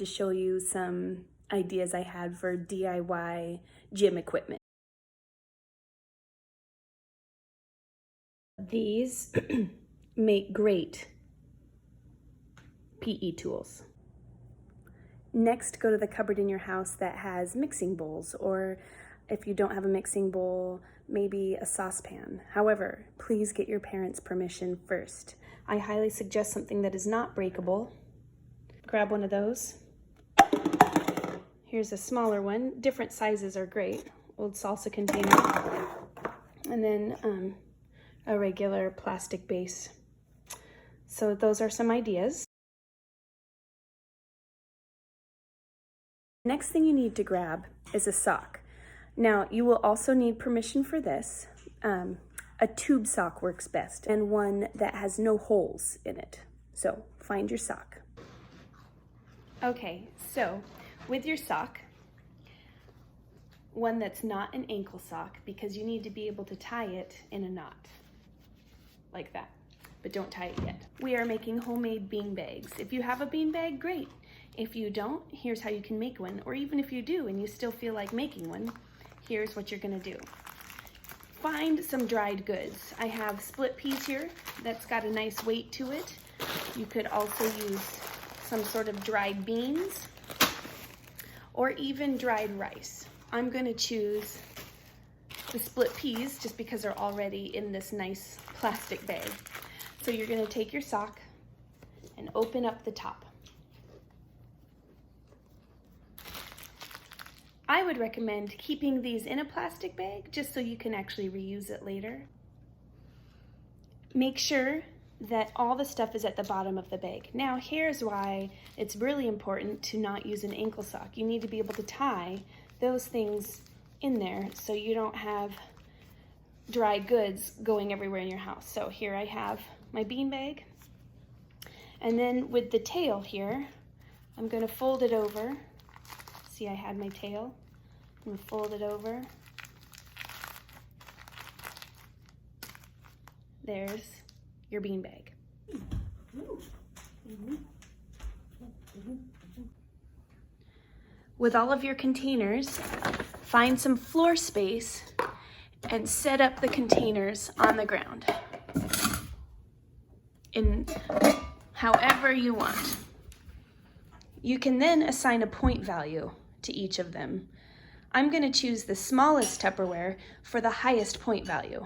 to show you some ideas I had for DIY gym equipment. These make great PE tools. Next, go to the cupboard in your house that has mixing bowls, or if you don't have a mixing bowl, maybe a saucepan. However, please get your parents' permission first. I highly suggest something that is not breakable. Grab one of those. Here's a smaller one. Different sizes are great. Old salsa container. And then a regular plastic base. So those are some ideas. Next thing you need to grab is a sock. Now, you will also need permission for this. A tube sock works best, and one that has no holes in it. So find your sock. Okay, so with your sock, one that's not an ankle sock, because you need to be able to tie it in a knot, like that, but don't tie it yet. We are making homemade bean bags. If you have a bean bag, great. If you don't, here's how you can make one. Or even if you do and you still feel like making one, here's what you're gonna do. Find some dried goods. I have split peas here. That's got a nice weight to it. You could also use some sort of dried beans or even dried rice. I'm gonna choose the split peas just because they're already in this nice plastic bag. So you're gonna take your sock and open up the top. I would recommend keeping these in a plastic bag just so you can actually reuse it later. Make sure that all the stuff is at the bottom of the bag. Now, here's why it's really important to not use an ankle sock. You need to be able to tie those things in there so you don't have dry goods going everywhere in your house. So here I have my bean bag. And then with the tail here, I'm gonna fold it over. See, I had my tail. I'm gonna fold it over. There's your bean bag. With all of your containers, find some floor space and set up the containers on the ground in however you want. You can then assign a point value to each of them. I'm going to choose the smallest Tupperware for the highest point value.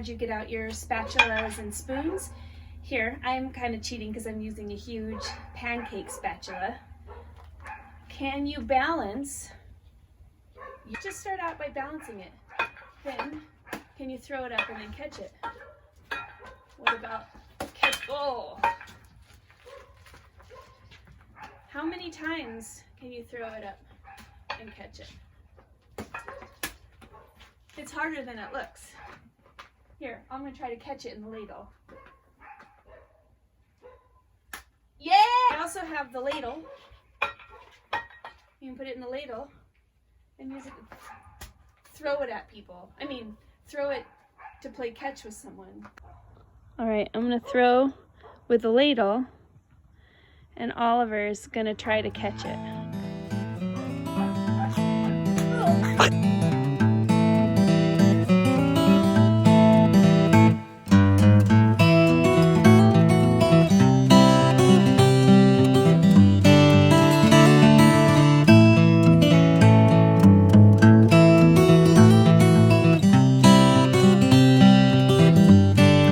You get out your spatulas and spoons. Here, I'm kind of cheating because I'm using a huge pancake spatula. Can you balance? You just start out by balancing it. Then, can you throw it up and then catch it? What about catch? Oh! How many times can you throw it up and catch it? It's harder than it looks. Here, I'm gonna try to catch it in the ladle. Yeah! I also have the ladle. You can put it in the ladle and use it to throw it at people. I mean, throw it to play catch with someone. All right, I'm gonna throw with the ladle and Oliver's gonna try to catch it.